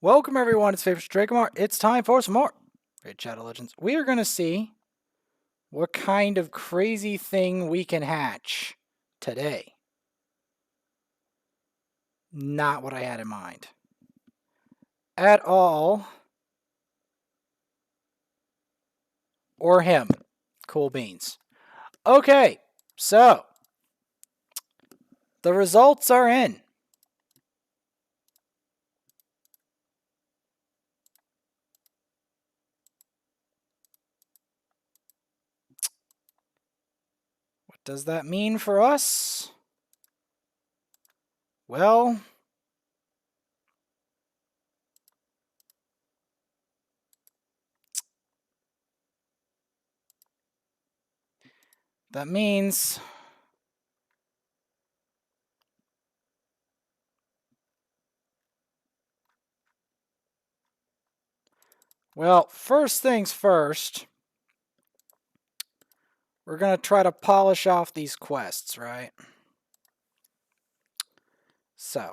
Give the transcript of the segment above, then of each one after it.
Welcome everyone, it's Favorite Dracomar. It's time for some more Raid Shadow Legends. We are going to see what kind of crazy thing we can hatch today. Not what I had in mind. At all. Or him. Cool beans. Okay, so the results are in. What does that mean for us? Well, that means first things first, we're going to try to polish off these quests, right? So,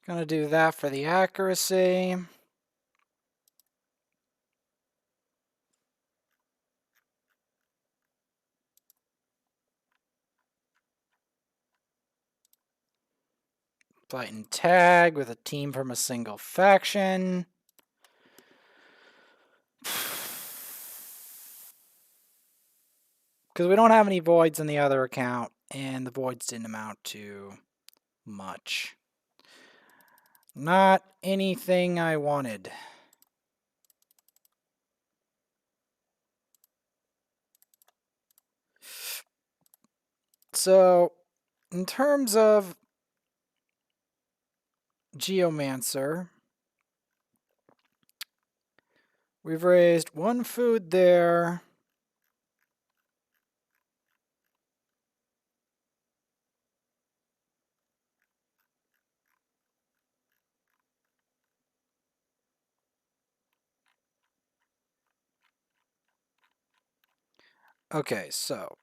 gonna do that for the accuracy. Fight and tag with a team from a single faction. Because we don't have any voids in the other account, and the voids didn't amount to much. Not anything I wanted. So, in terms of Geomancer, we've raised one food there. Okay, so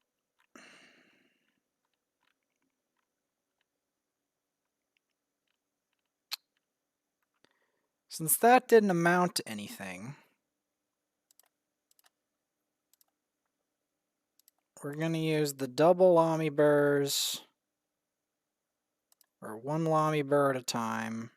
since that didn't amount to anything, we're going to use the double Lamy burrs, or one Lamy burr at a time.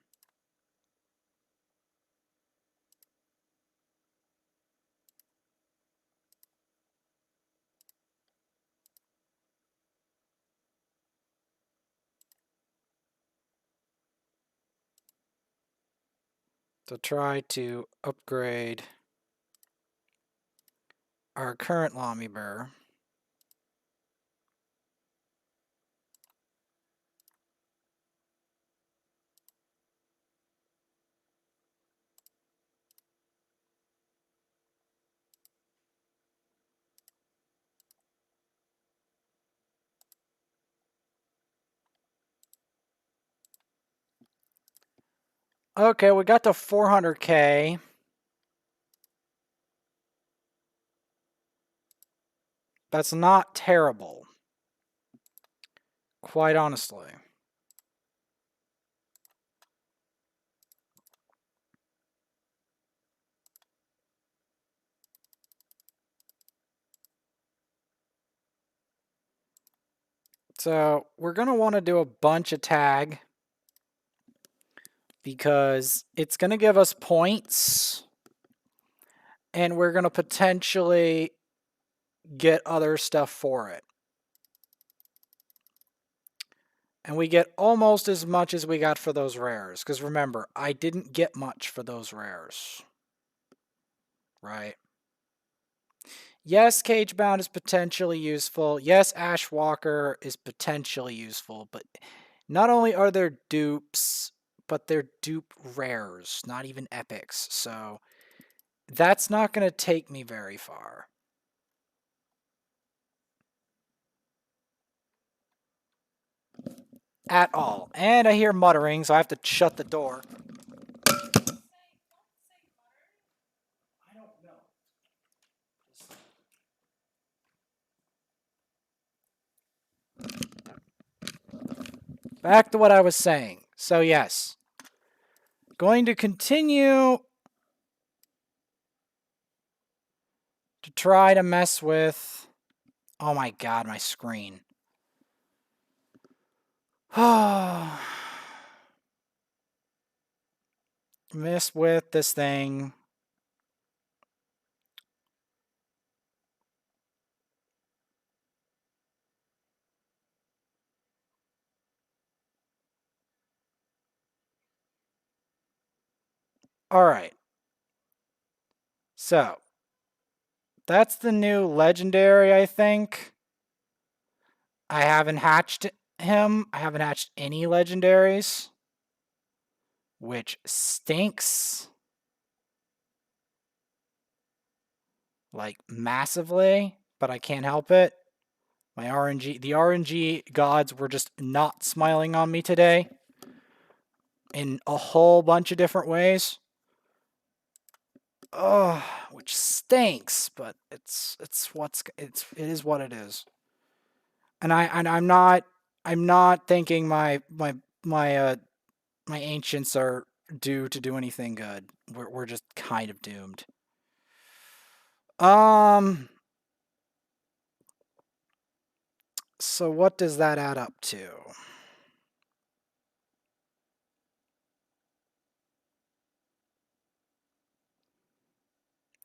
To try to upgrade our current Lamy burr. Okay, we got to 400k. That's not terrible, quite honestly. So we're going to want to do a bunch of tag because it's going to give us points and we're going to potentially get other stuff for it. And we get almost as much as we got for those rares. Because remember, I didn't get much for those rares. Right? Yes, Cagebound is potentially useful. Yes, Ashwalker is potentially useful. But not only are there dupes, but they're dupe rares, not even epics. So That's not going to take me very far. At all. And I hear muttering, so I have to shut the door. I don't know. Back to what I was saying. So, yes. Going to continue to try to mess with... Oh my god, my screen. Mess with this thing. Alright. So, that's the new legendary, I think. I haven't hatched him. I haven't hatched any legendaries, which stinks. Like, massively, but I can't help it. The RNG gods were just not smiling on me today in a whole bunch of different ways. Oh, which stinks, but it is what it is. And I'm not thinking my ancients are due to do anything good. We're just kind of doomed. So what does that add up to?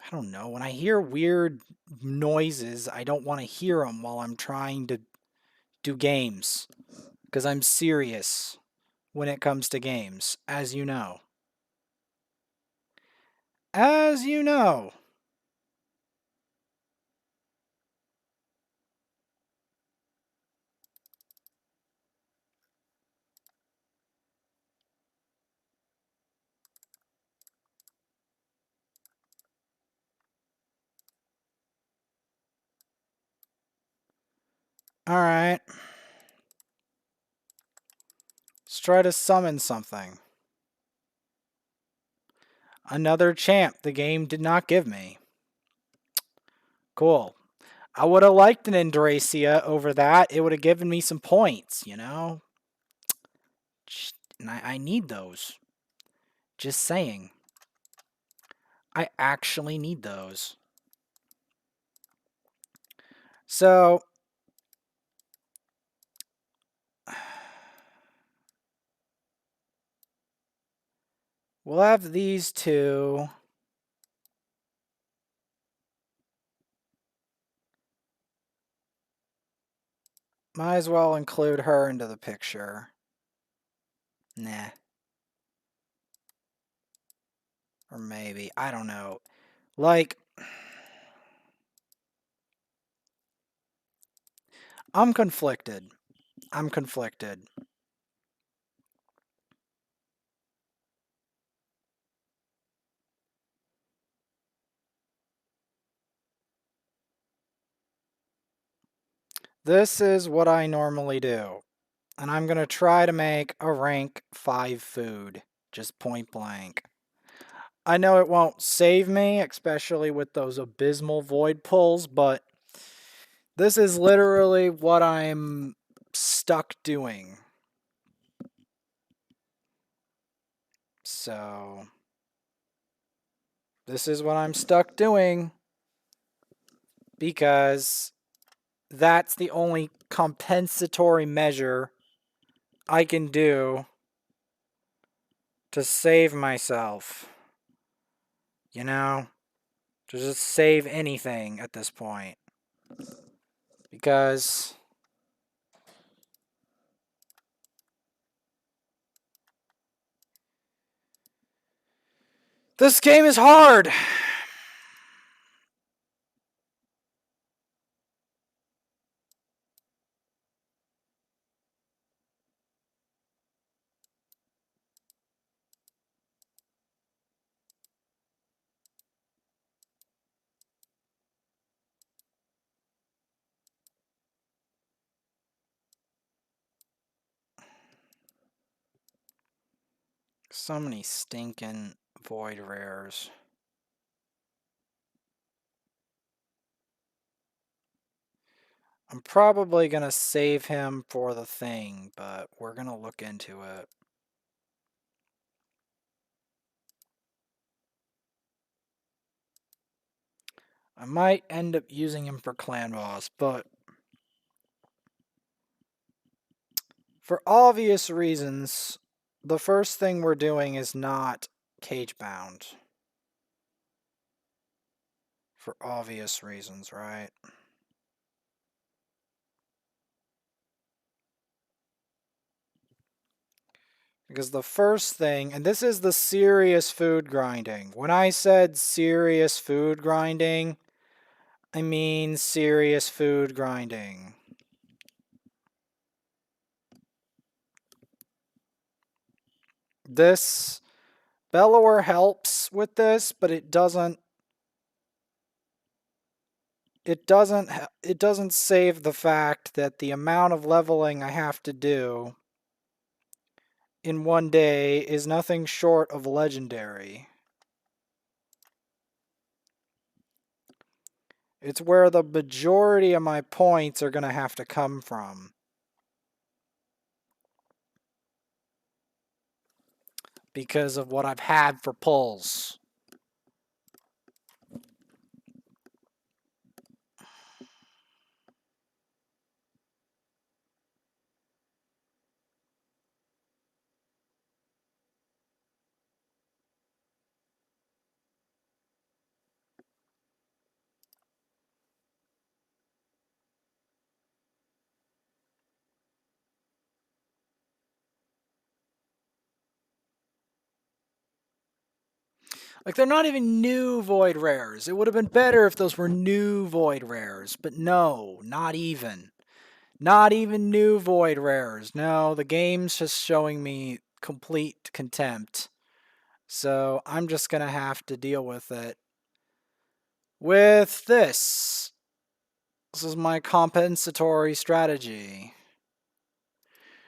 I don't know. When I hear weird noises, I don't want to hear them while I'm trying to do games. Because I'm serious when it comes to games, as you know. As you know. Alright. Let's try to summon something. Another champ the game did not give me. Cool. I would have liked an Andracia over that. It would have given me some points, you know? And I need those. Just saying. I actually need those. So... we'll have these two. Might as well include her into the picture. Nah. Or maybe. I don't know. Like... I'm conflicted. This is what I normally do. And I'm going to try to make a rank 5 food. Just point blank. I know it won't save me, especially with those abysmal void pulls, but this is literally what I'm stuck doing. So, this is what I'm stuck doing because that's the only compensatory measure I can do to save myself. You know? To just save anything at this point. Because... this game is hard! So many stinking void rares. I'm probably going to save him for the thing, but we're going to look into it. I might end up using him for Clan Boss, but for obvious reasons, the first thing we're doing is not cage bound. For obvious reasons, right? Because the first thing, and this is the serious food grinding. When I said serious food grinding, I mean serious food grinding. This Bellower helps with this, but it doesn't save the fact that the amount of leveling I have to do in one day is nothing short of legendary. It's where the majority of my points are going to have to come from. Because of what I've had for pulls. Like, they're not even new void rares. It would have been better if those were new void rares, but no, not even. Not even new void rares. No, the game's just showing me complete contempt. So I'm just going to have to deal with it with this. This is my compensatory strategy.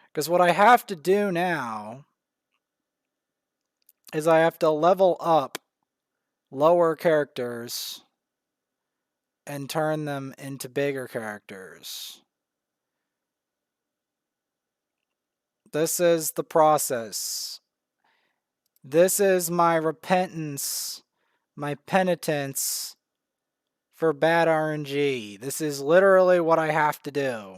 Because what I have to do now is I have to level up lower characters and turn them into bigger characters. This is the process. This is my repentance, my penitence for bad RNG. This is literally what I have to do.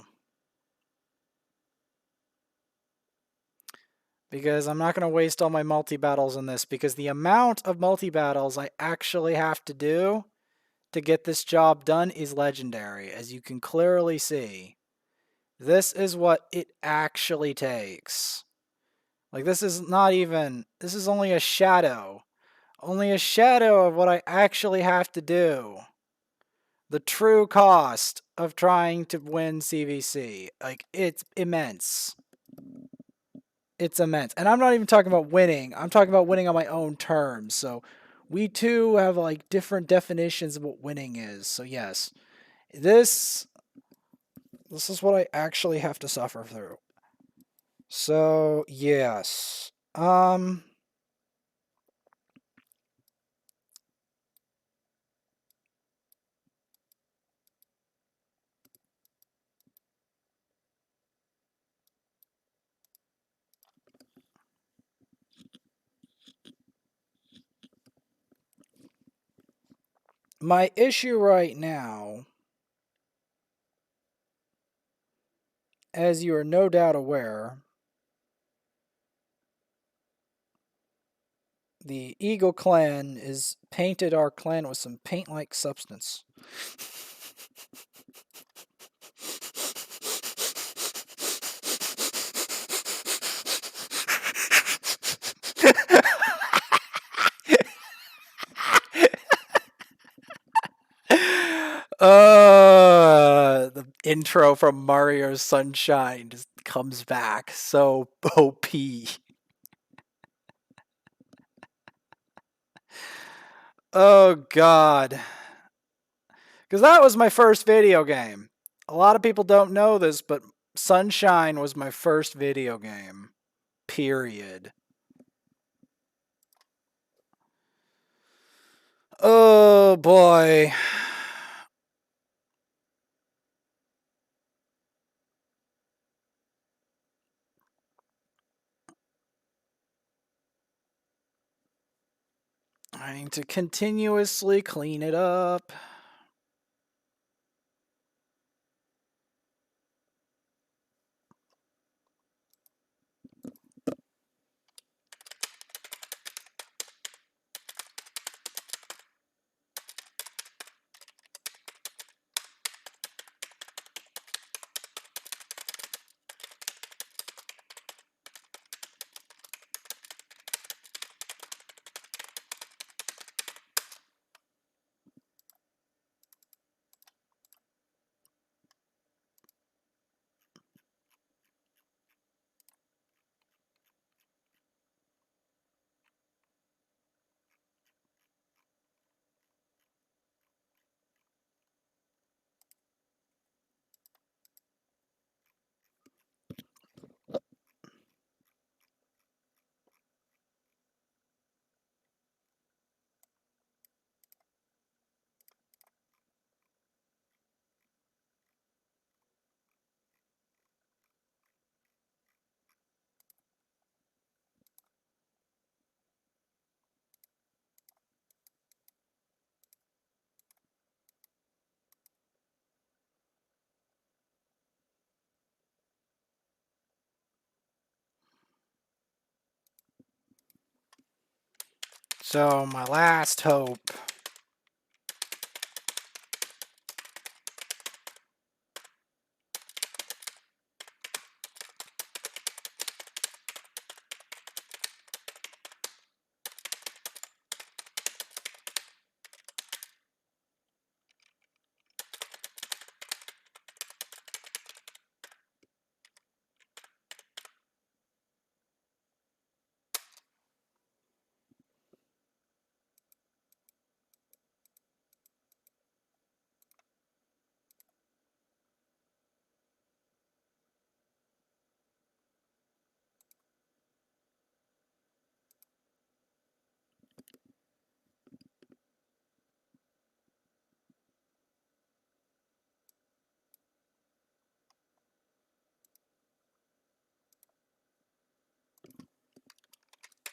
Because I'm not going to waste all my multi-battles on this, because the amount of multi-battles I actually have to do to get this job done is legendary, as you can clearly see. This is what it actually takes. Like, this is not even, this is only a shadow. Only a shadow of what I actually have to do. The true cost of trying to win CVC. Like, it's immense. It's immense. And I'm not even talking about winning. I'm talking about winning on my own terms. So we too have like different definitions of what winning is. So yes, this is what I actually have to suffer through. So yes. My issue right now, as you are no doubt aware, the Eagle clan is painted our clan with some paint-like substance. The intro from Mario Sunshine just comes back so OP. Oh god. Because that was my first video game. A lot of people don't know this, but Sunshine was my first video game. Period. Oh boy. I need to continuously clean it up. So, my last hope.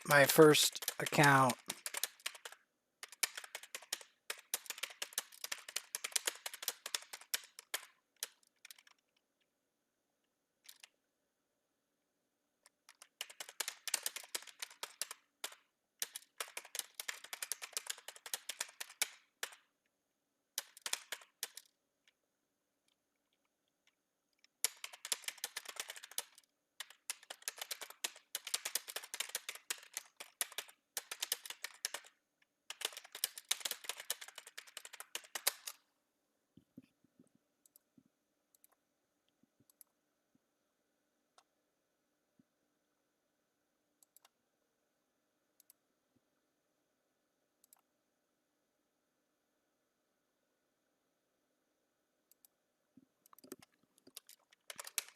My first account.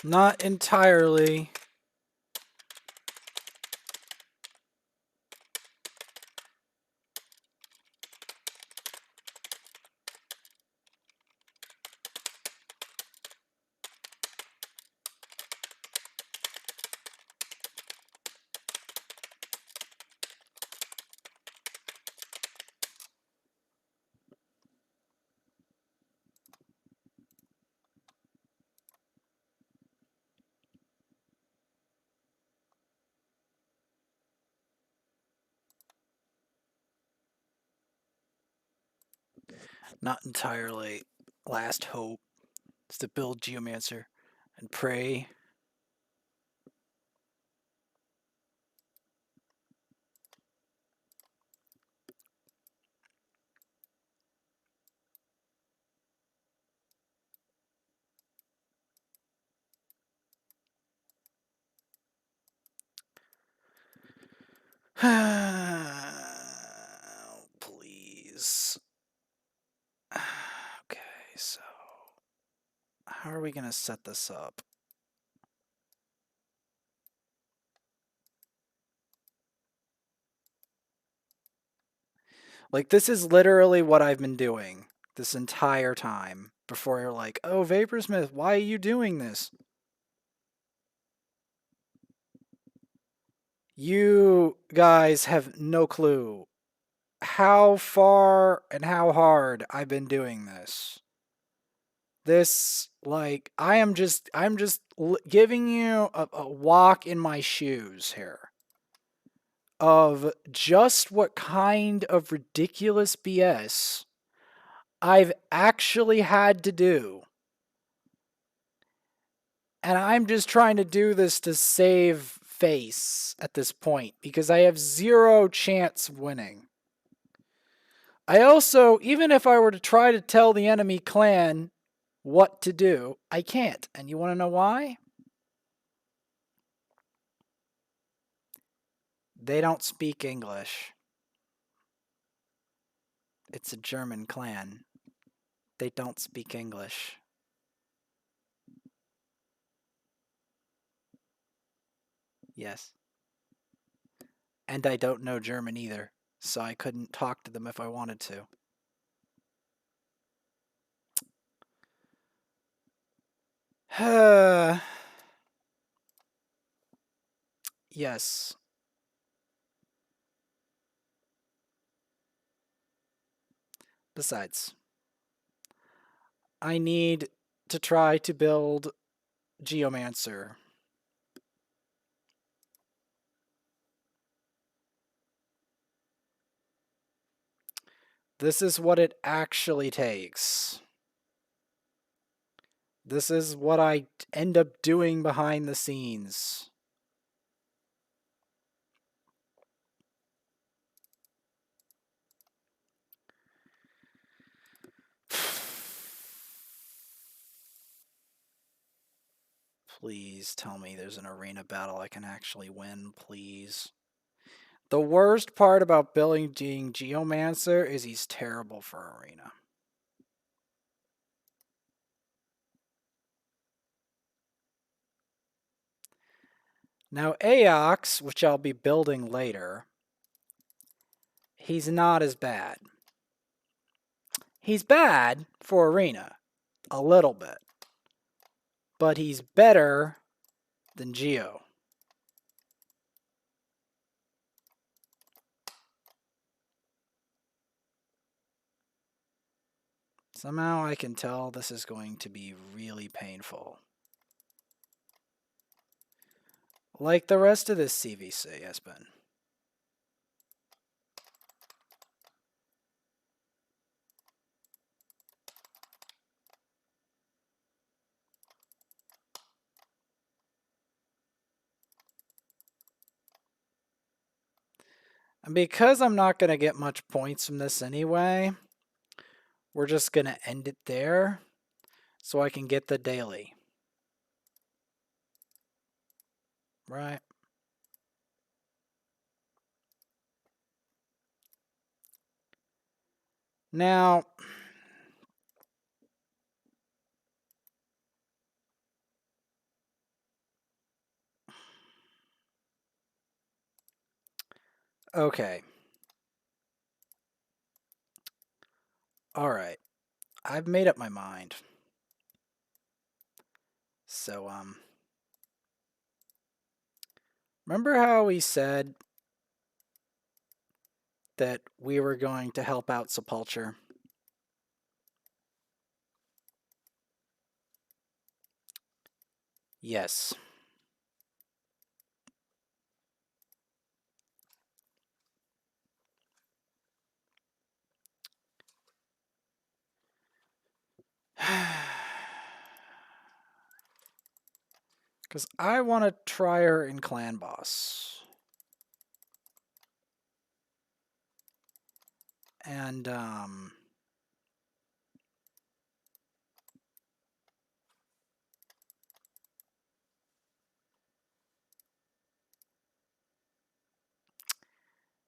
Not entirely. Not entirely. Last hope is to build Geomancer and pray. Please. Okay, so how are we going to set this up? Like, this is literally what I've been doing this entire time before you're like, oh, Vaporsmith, why are you doing this? You guys have no clue how far and how hard I've been doing this. This, like, I'm just giving you a walk in my shoes here of just what kind of ridiculous BS I've actually had to do. And I'm just trying to do this to save face at this point because I have zero chance of winning. I also, even if I were to try to tell the enemy clan what to do, I can't. And you want to know why? They don't speak English. It's a German clan. They don't speak English. Yes. And I don't know German either, so I couldn't talk to them if I wanted to. Yes. Besides, I need to try to build Geomancer. This is what it actually takes. This is what I end up doing behind the scenes. Please tell me there's an arena battle I can actually win, please. The worst part about building Geomancer is he's terrible for arena. Now Aox, which I'll be building later, he's not as bad. He's bad for arena, a little bit. But he's better than Geo. Somehow I can tell this is going to be really painful. Like the rest of this CVC has been. And because I'm not going to get much points from this anyway, we're just going to end it there so I can get the daily. Right? Now, okay. All right. I've made up my mind. So, remember how we said that we were going to help out Sepulture? Yes. Because I want to try her in Clan Boss. And,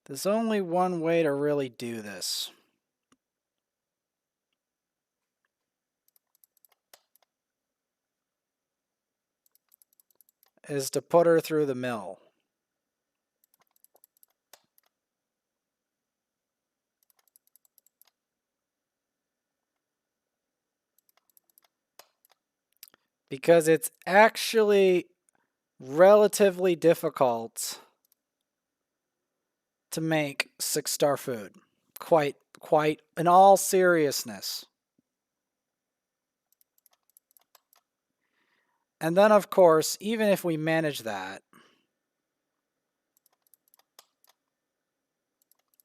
there's only one way to really do this. Is to put her through the mill. because it's actually relatively difficult to make 6-star food. Quite in all seriousness. And then, of course, even if we manage that,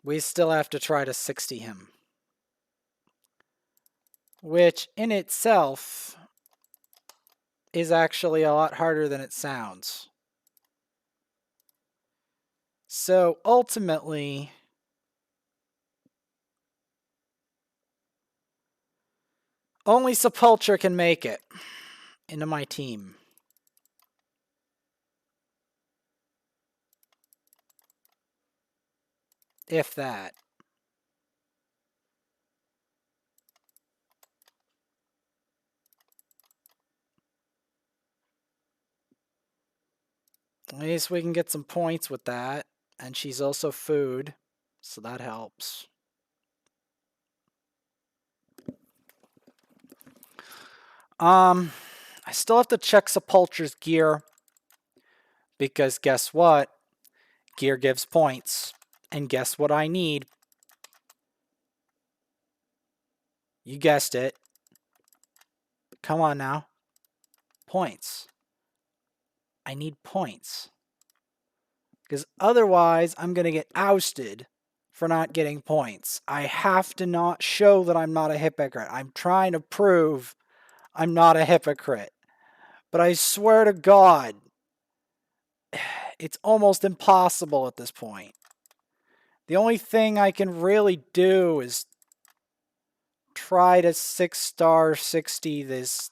we still have to try to 60 him. Which, in itself, is actually a lot harder than it sounds. So, ultimately, only Sepulcher can make it into my team. If that. At least we can get some points with that. And she's also food, so that helps. I still have to check Sepulcher's gear. Because guess what? Gear gives points. And guess what I need? You guessed it. Come on now. Points. I need points. Because otherwise, I'm going to get ousted for not getting points. I have to not show that I'm not a hypocrite. I'm trying to prove I'm not a hypocrite. But I swear to God, it's almost impossible at this point. The only thing I can really do is try to 6-star 60 this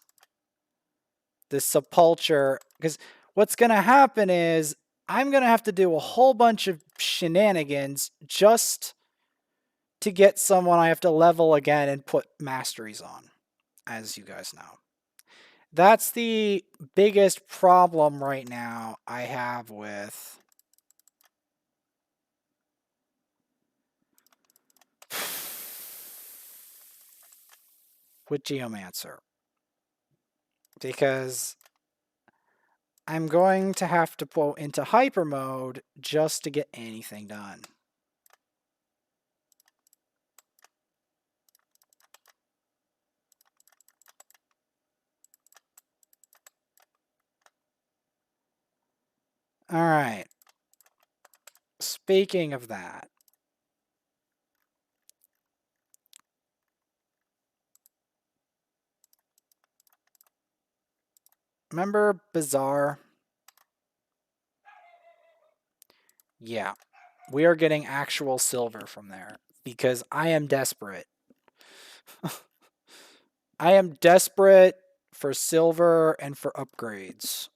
Sepulcher. Because what's going to happen is I'm going to have to do a whole bunch of shenanigans just to get someone I have to level again and put masteries on, as you guys know. That's the biggest problem right now I have with Geomancer. Because I'm going to have to go into hyper mode just to get anything done. All right. Speaking of that, remember Bazaar? Yeah, we are getting actual silver from there because I am desperate. I am desperate for silver and for upgrades.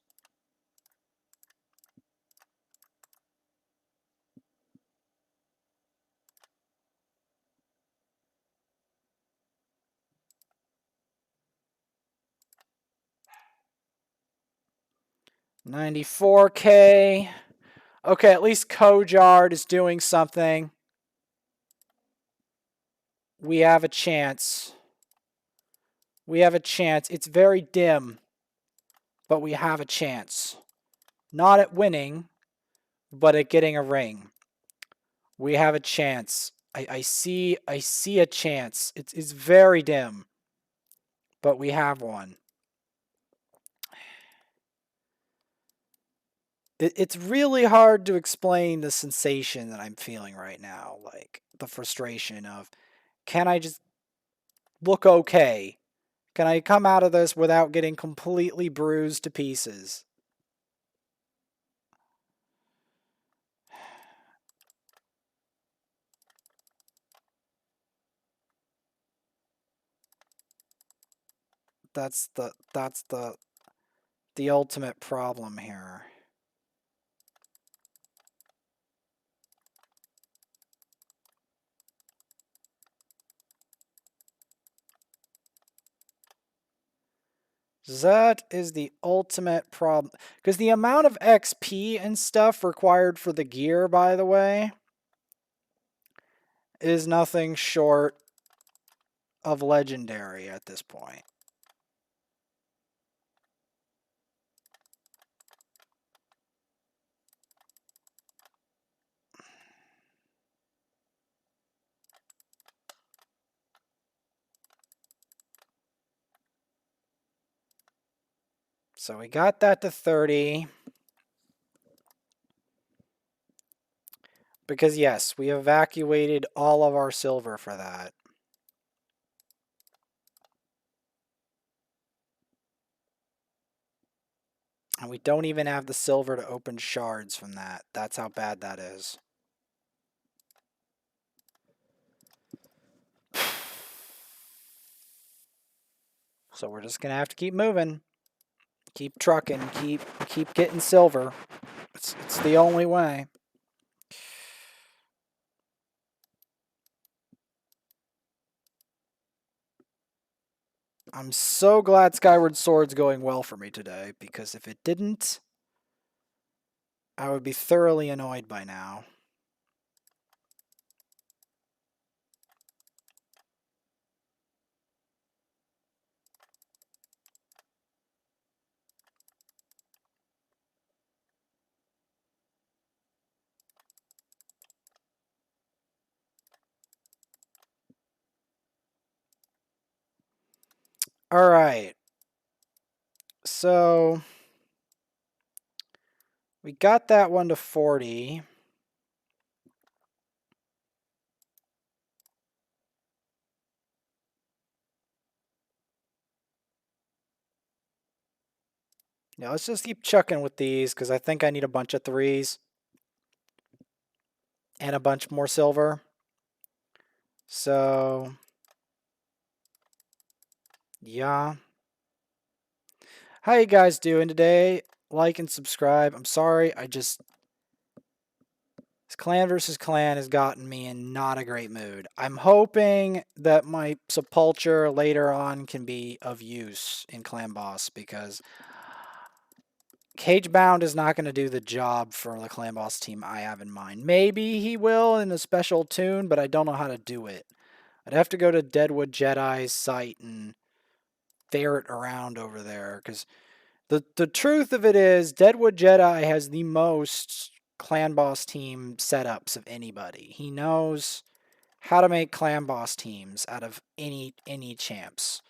$94K. Okay, at least Kojard is doing something. We have a chance. We have a chance. It's very dim, but we have a chance. Not at winning, but at getting a ring. We have a chance. I see a chance. It's very dim, but we have one. It's really hard to explain the sensation that I'm feeling right now, like the frustration of, can I just look okay? Can I come out of this without getting completely bruised to pieces? That's the ultimate problem here. That is the ultimate problem. Because the amount of XP and stuff required for the gear, by the way, is nothing short of legendary at this point. So we got that to 30. Because yes, we evacuated all of our silver for that. And we don't even have the silver to open shards from that. That's how bad that is. So we're just going to have to keep moving. Keep trucking. Keep getting silver. It's the only way. I'm so glad Skyward Sword's going well for me today, because if it didn't, I would be thoroughly annoyed by now. All right. So we got that one to 40. Yeah, let's just keep chucking with these, because I think I need a bunch of 3s. And a bunch more silver. So, yeah. How you guys doing today? Like and subscribe. I'm sorry, this clan versus clan has gotten me in not a great mood. I'm hoping that my sepulture later on can be of use in Clan Boss, because Cagebound is not going to do the job for the Clan Boss team I have in mind. Maybe he will in a special tune, but I don't know how to do it. I'd have to go to Deadwood Jedi's site and ferret around over there, because the truth of it is, Deadwood Jedi has the most Clan Boss team setups of anybody. He knows how to make Clan Boss teams out of any champs.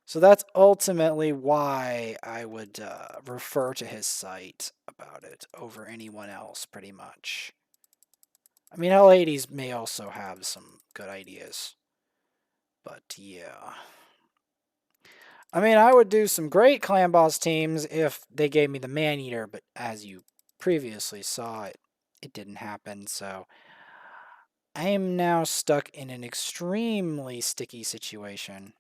So that's ultimately why I would refer to his site about it over anyone else, pretty much. I mean, L80s may also have some good ideas, but yeah. I mean, I would do some great Clan Boss teams if they gave me the Man-Eater, but as you previously saw, it didn't happen, so I am now stuck in an extremely sticky situation.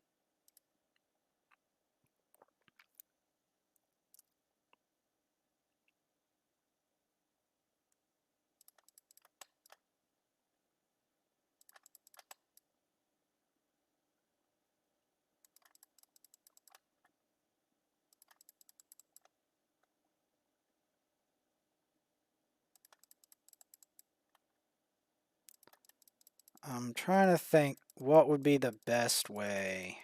I'm trying to think what would be the best way.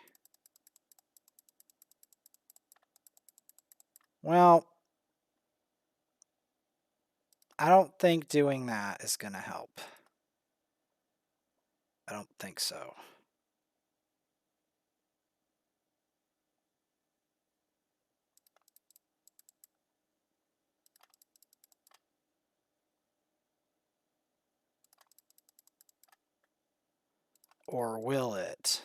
Well, I don't think doing that is going to help. I don't think so. Or will it?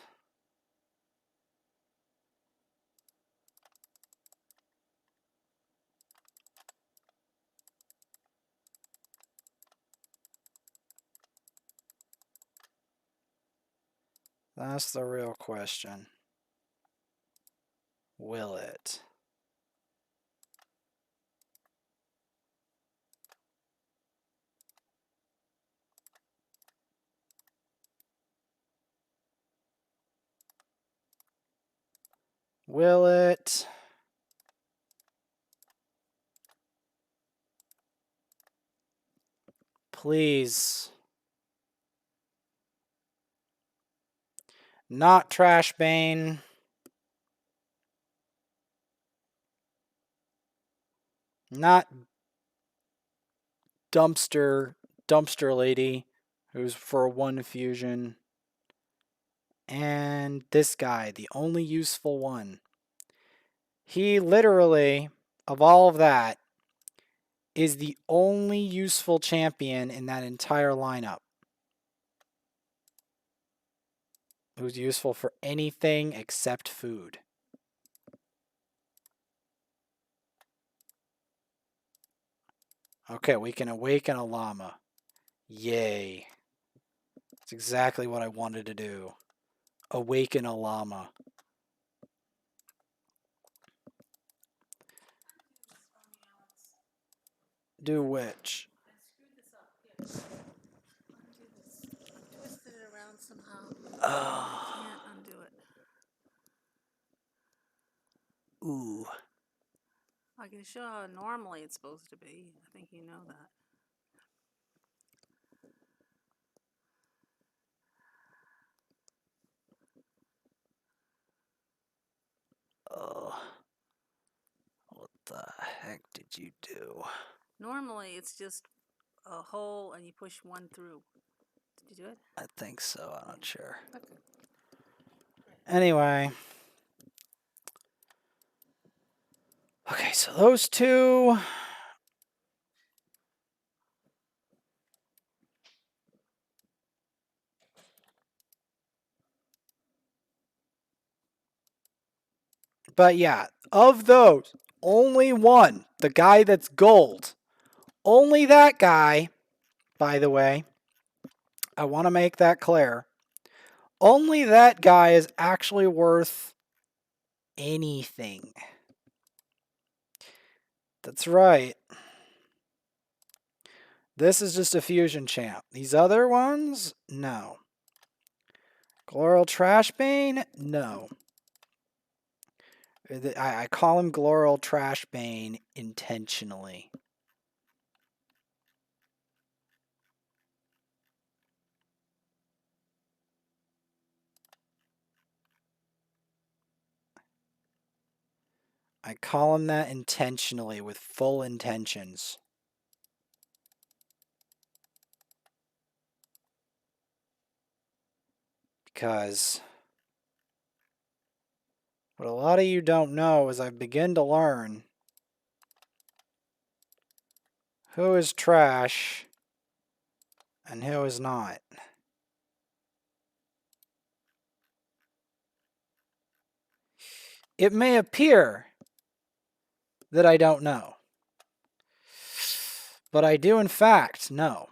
That's the real question. Will it? Will it? Please. Not Trash Bane. Not Dumpster Lady, who's for 1 fusion. And this guy, the only useful one. He literally of all of that is the only useful champion in that entire lineup. Who's useful for anything except food. Okay, we can awaken a llama. Yay. That's exactly what I wanted to do. Awaken a llama. Do which? Twisted it around somehow. Oh. Can't undo it. Ooh. I can show how normally it's supposed to be. I think you know that. Oh. What the heck did you do? Normally it's just a hole and you push one through. Did you do it? I think so. I'm not sure. Okay. Anyway. Okay, so those two. But yeah, of those, only one, the guy that's gold, only that guy, by the way, I want to make that clear. Only that guy is actually worth anything. That's right. This is just a fusion champ. These other ones, no. Gloral Trashbane, no. I call him Gloral Trashbane intentionally. I call him that intentionally with full intentions. Because what a lot of you don't know is I've begun to learn who is trash and who is not. It may appear that I don't know, but I do in fact know.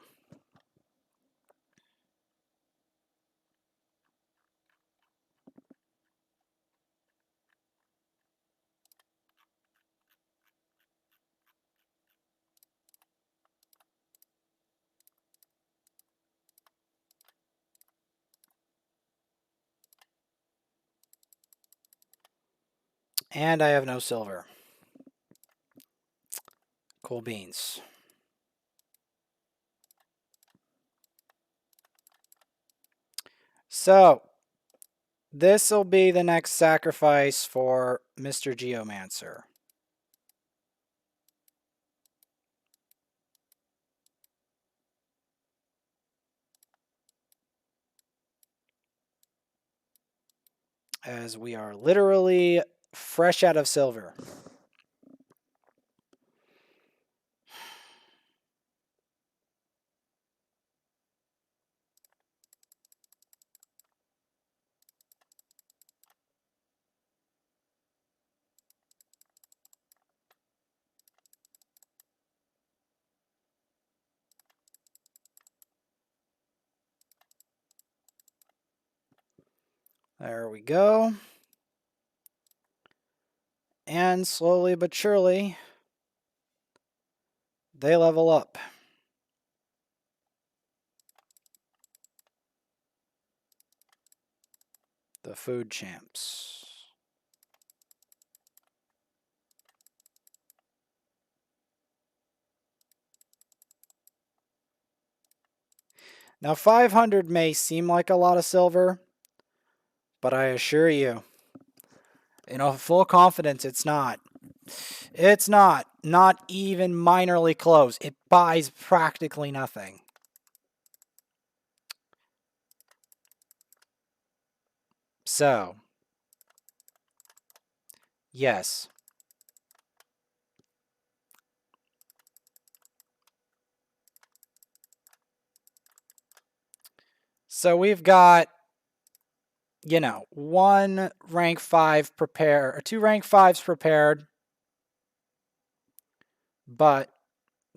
And I have no silver. Cool beans. So, this will be the next sacrifice for Mr. Geomancer. As we are literally fresh out of silver. There we go. And slowly but surely, they level up. The food champs. Now 500 may seem like a lot of silver, but I assure you, in full confidence, it's not. It's not. Not even minorly close. It buys practically nothing. So, yes. So we've got, you know, one rank 5 prepare, or two rank 5s prepared, but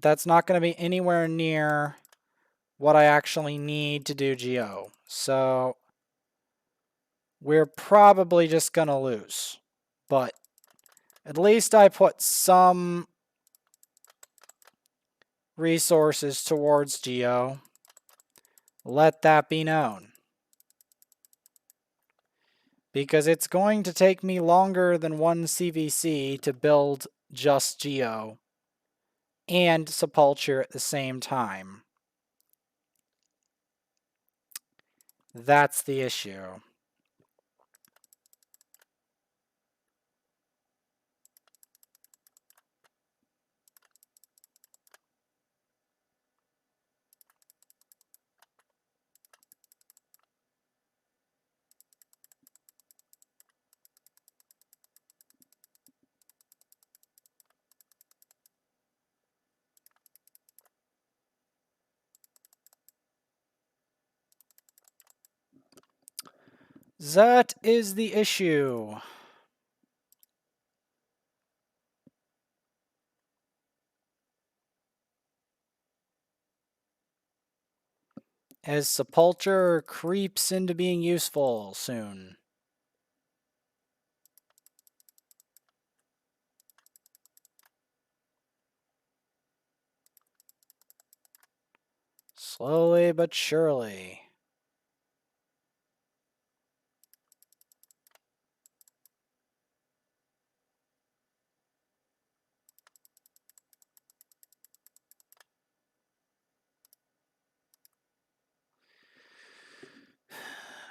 that's not going to be anywhere near what I actually need to do Geo. So we're probably just going to lose. But at least I put some resources towards Geo. Let that be known. Because it's going to take me longer than one CVC to build just Geo and Sepulture at the same time. That's the issue. That is the issue. As Sepulture creeps into being useful soon. Slowly but surely.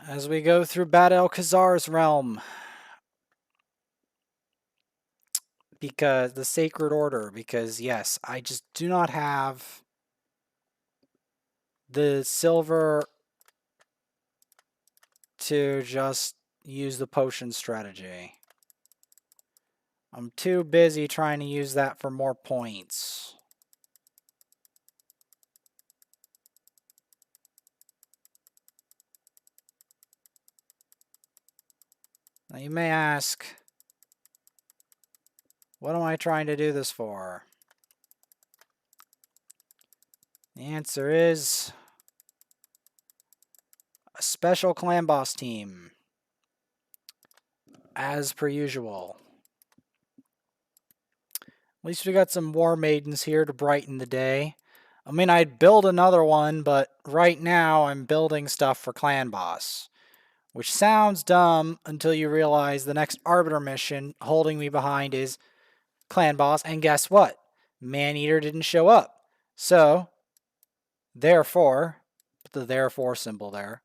As we go through Bad El Khazar's realm. Because the Sacred Order, because yes, I just do not have the silver to just use the potion strategy. I'm too busy trying to use that for more points. Now you may ask, what am I trying to do this for? The answer is a special clan boss team. As per usual. At least we got some war maidens here to brighten the day. I mean, I'd build another one, but right now I'm building stuff for clan boss. Which sounds dumb until you realize the next Arbiter mission holding me behind is clan boss. And guess what? Maneater didn't show up. So, therefore, put the therefore symbol there.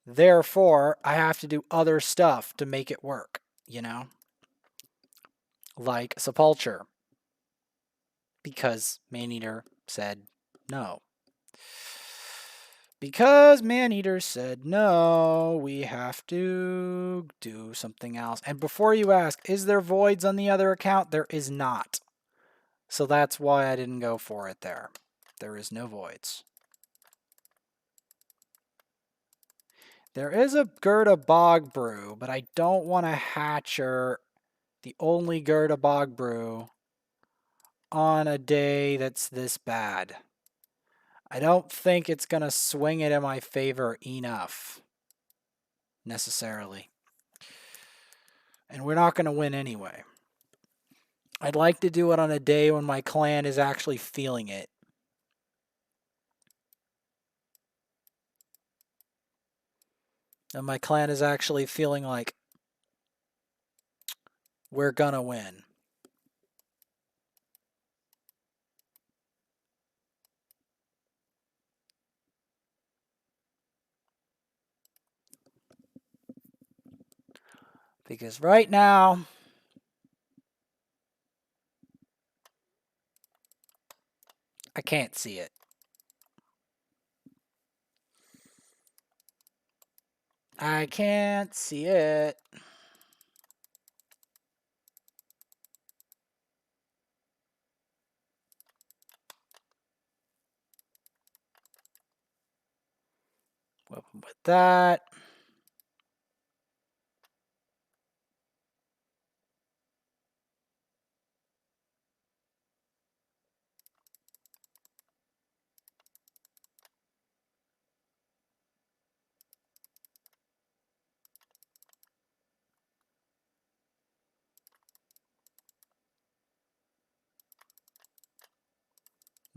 Therefore, I have to do other stuff to make it work, you know? Like Sepulture. Because Maneater said no. Because Maneater said no, we have to do something else. And before you ask, is there voids on the other account? There is not. So that's why I didn't go for it there. There is no voids. There is a Gerda Bog Brew, but I don't want to hatcher the only Gerda Bog Brew on a day that's this bad. I don't think it's going to swing it in my favor enough, necessarily. And we're not going to win anyway. I'd like to do it on a day when my clan is actually feeling it. And my clan is actually feeling like we're gonna win. Because right now, I can't see it. I can't see it. Weapon width that.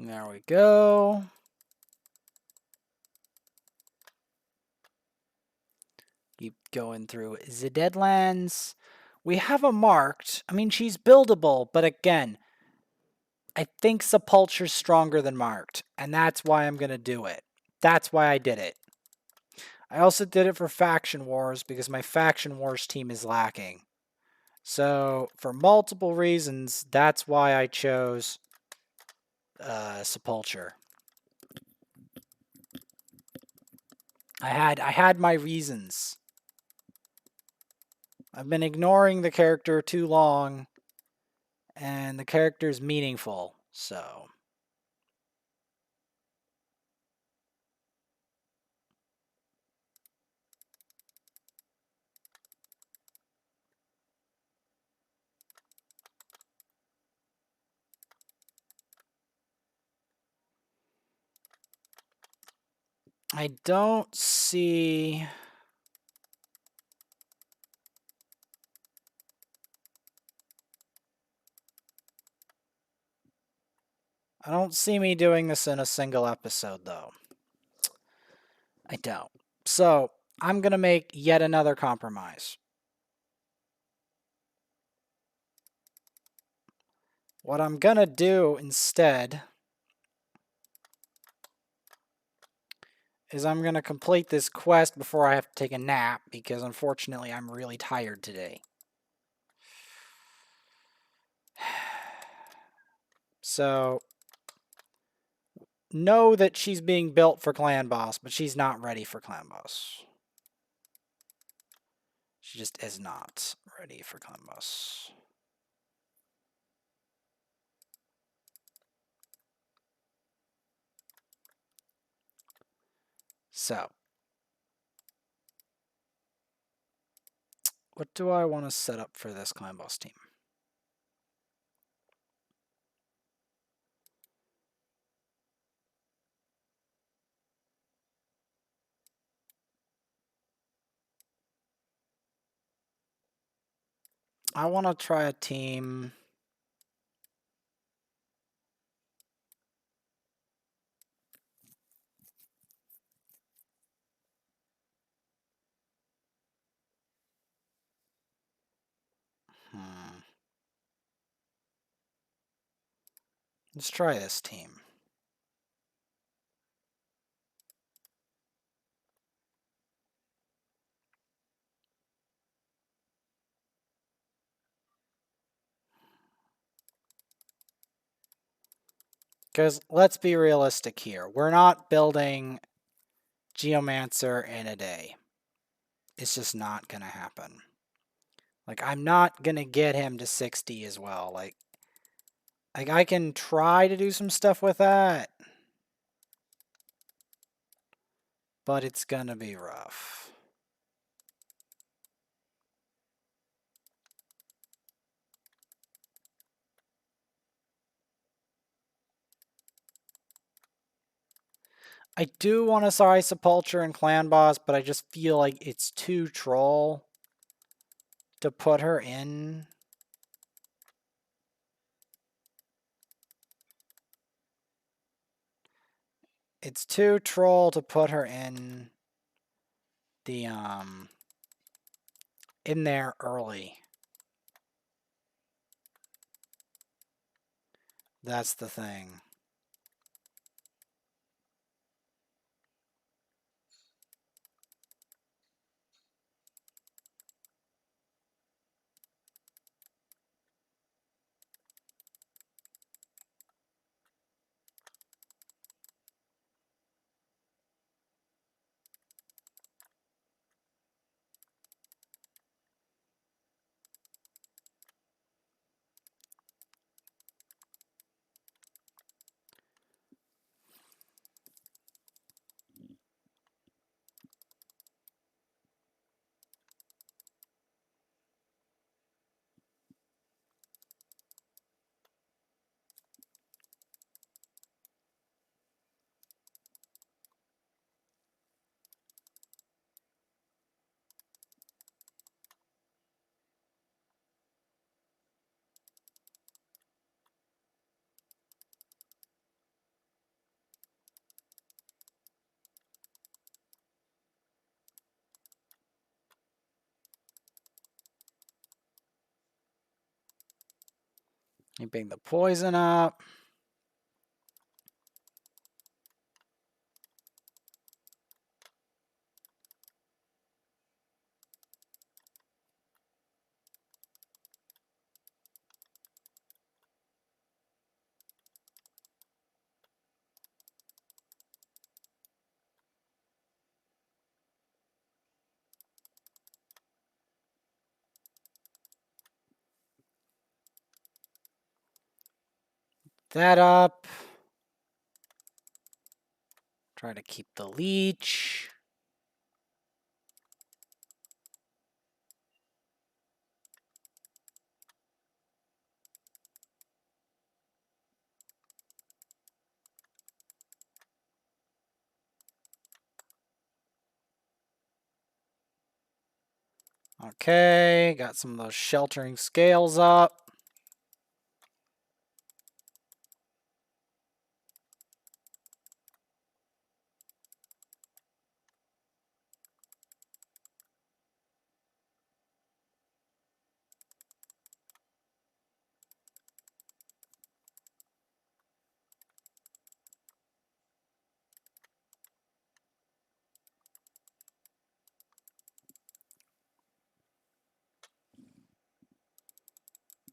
There we go. Keep going through the Deadlands. We have a marked. I mean, she's buildable, but again, I think Sepulture's stronger than marked, and that's why I'm going to do it. That's why I did it. I also did it for Faction Wars because my Faction Wars team is lacking. So, for multiple reasons, that's why I chose Sepulture. I had my reasons. I've been ignoring the character too long, and the character's meaningful, so. I don't see. I don't see me doing this in a single episode, though. I don't. So, I'm going to make yet another compromise. What I'm going to do instead is I'm going to complete this quest before I have to take a nap, because unfortunately I'm really tired today. So, know that she's being built for Clan Boss, but she's not ready for Clan Boss. She just is not ready for Clan Boss. So, what do I want to set up for this Clan Boss team? I want to try a team. Let's try this team. Because let's be realistic here. We're not building Geomancer in a day. It's just not going to happen. Like, I'm not going to get him to 60 as well. Like, I can try to do some stuff with that, but it's going to be rough. I do want to sorry Sepulture and Clan Boss, but I just feel like it's too troll to put her in. It's too troll to put her in the in there early. That's the thing. Keeping the poison up. That up. Try to keep the leech. Okay, got some of those sheltering scales up.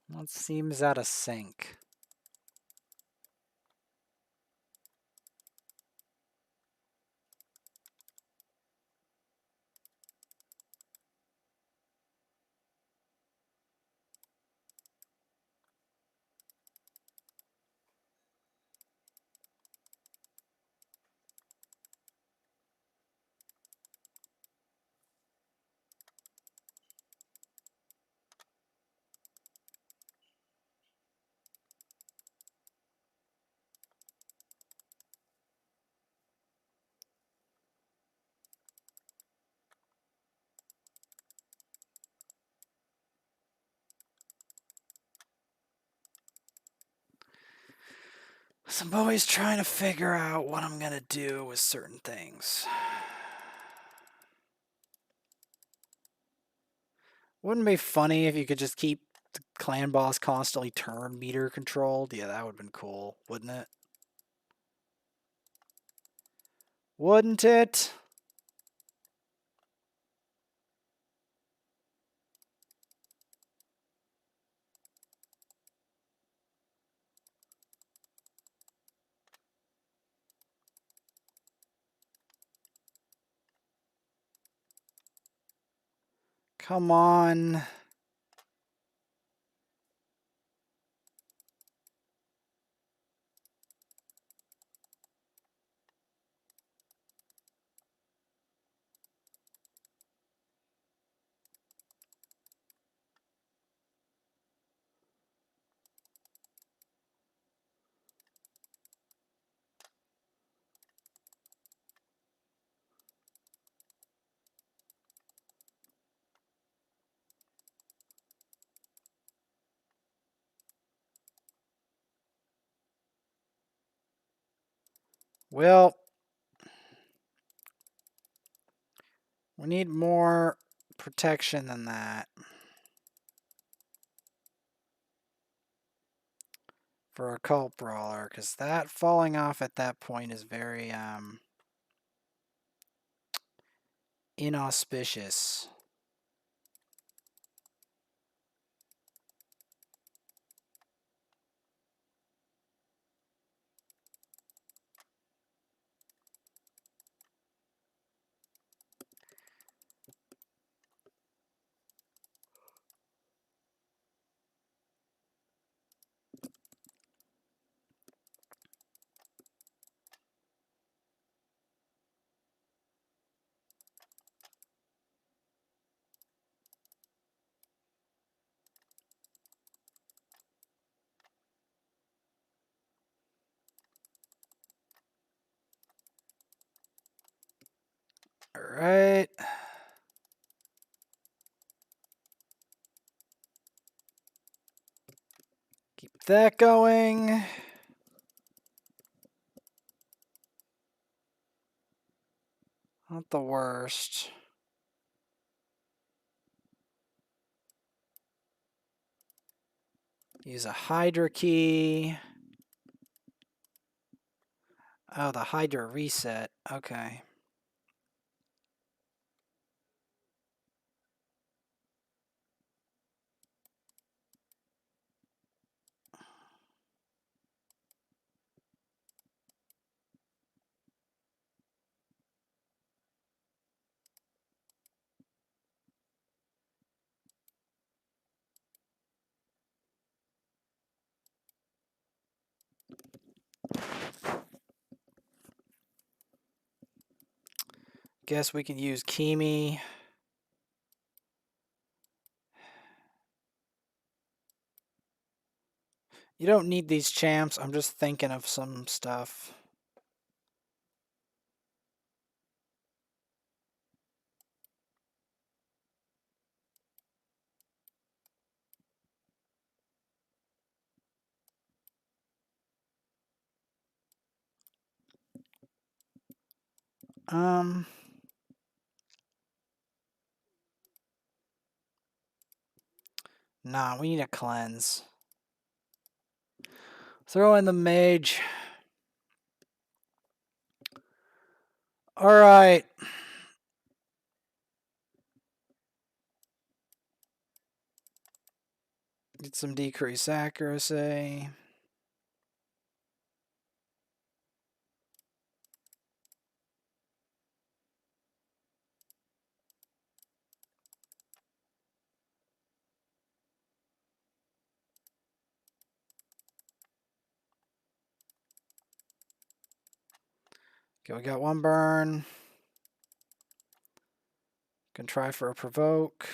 That seems out of sync. So I'm always trying to figure out what I'm going to do with certain things. Wouldn't it be funny if you could just keep the clan boss constantly turn meter controlled? Yeah, that would have been cool, wouldn't it? Wouldn't it? Come on. Well, we need more protection than that for a cult brawler, because that falling off at that point is very inauspicious. All right. Keep that going. Not the worst. Use a Hydra key. Oh, the Hydra reset. Okay. Guess we can use Kimi. You don't need these champs. I'm just thinking of some stuff. Nah, we need a cleanse. Throw in the mage. Alright. Get some decreased accuracy. Okay, we got one burn. Can try for a provoke.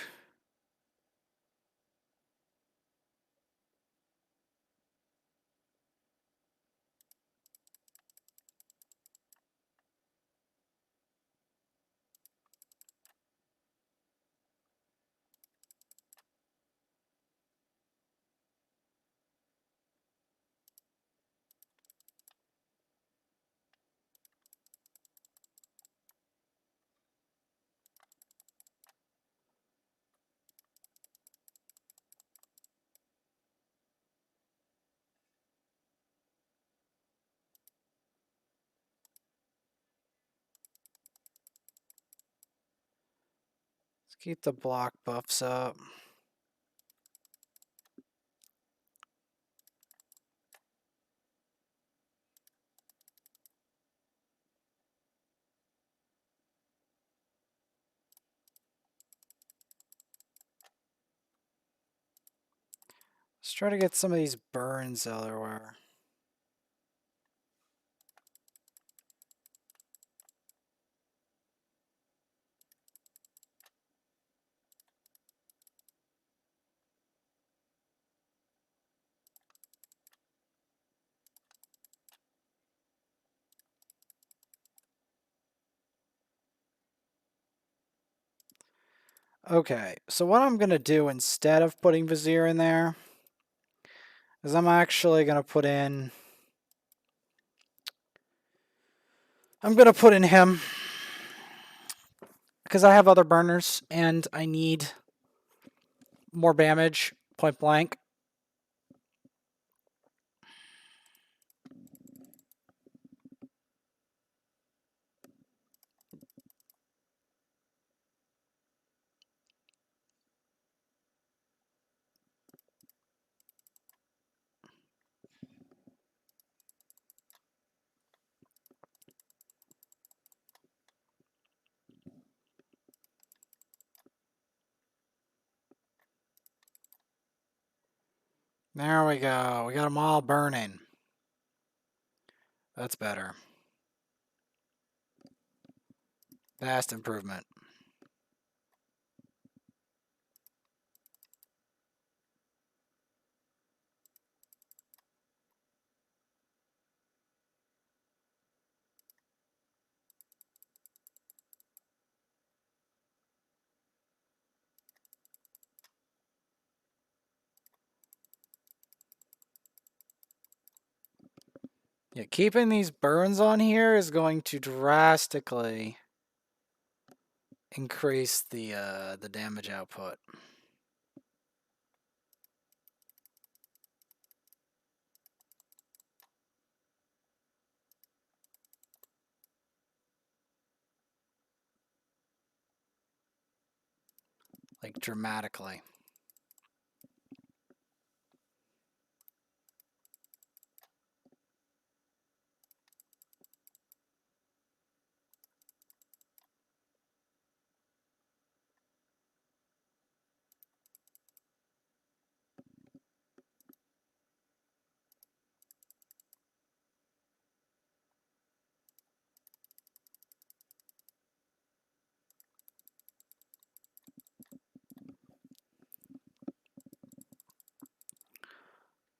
Let's keep the block buffs up. Let's try to get some of these burns elsewhere. Okay, so what I'm going to do instead of putting Vizier in there is I'm actually going to put in... I'm going to put in him because I have other burners and I need more damage, point blank. There we go. We got them all burning. That's better. Vast improvement. Yeah, keeping these burns on here is going to drastically increase the damage output. like dramatically.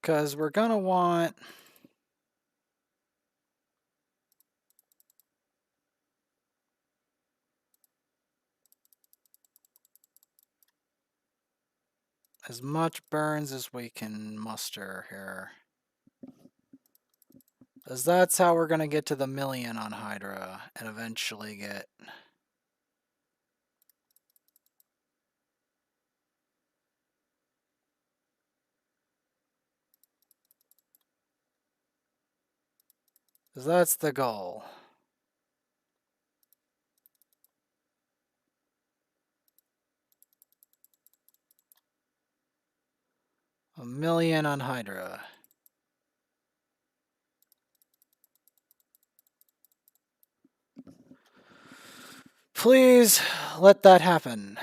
Because we're going to want as much burns as we can muster here. Because that's how we're going to get to the 1,000,000 on Hydra and eventually get... Because that's the goal. A 1,000,000 on Hydra. Please let that happen.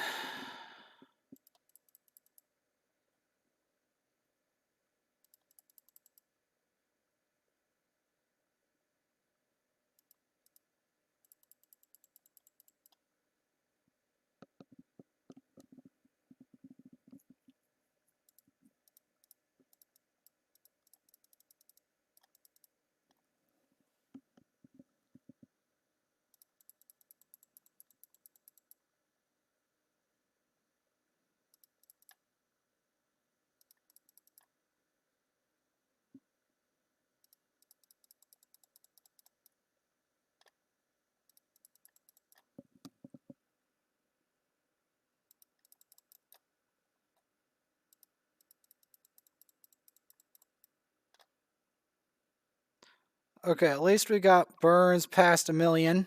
Okay, at least we got burns past 1,000,000.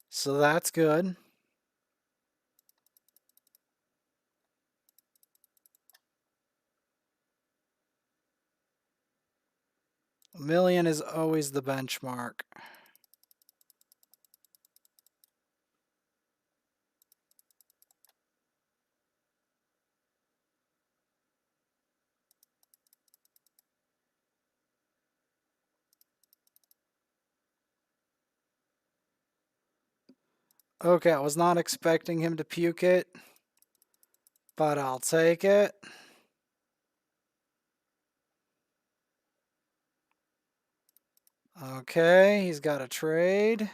So that's good. A 1,000,000 is always the benchmark. Okay, I was not expecting him to puke it, but I'll take it. Okay, he's got a trade.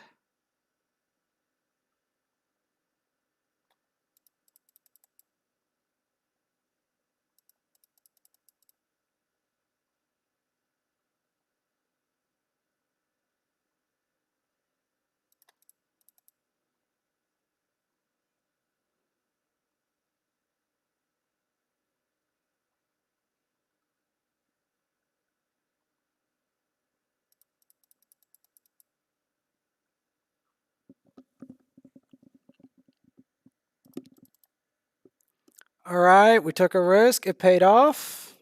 All right, we took a risk. It paid off.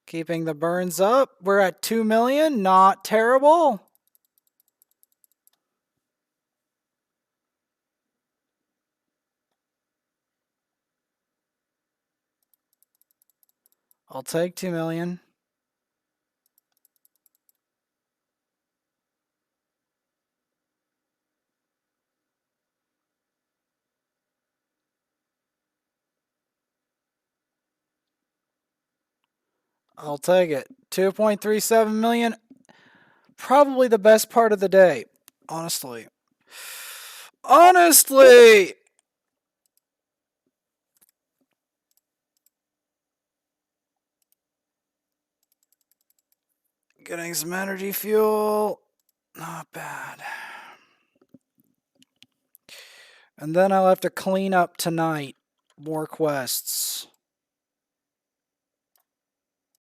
Keeping the burns up. We're at 2,000,000. Not terrible. I'll take 2,000,000. I'll take it. 2.37 million. Probably the best part of the day. Honestly. Honestly! Getting some energy fuel. Not bad. And then I'll have to clean up tonight. More quests.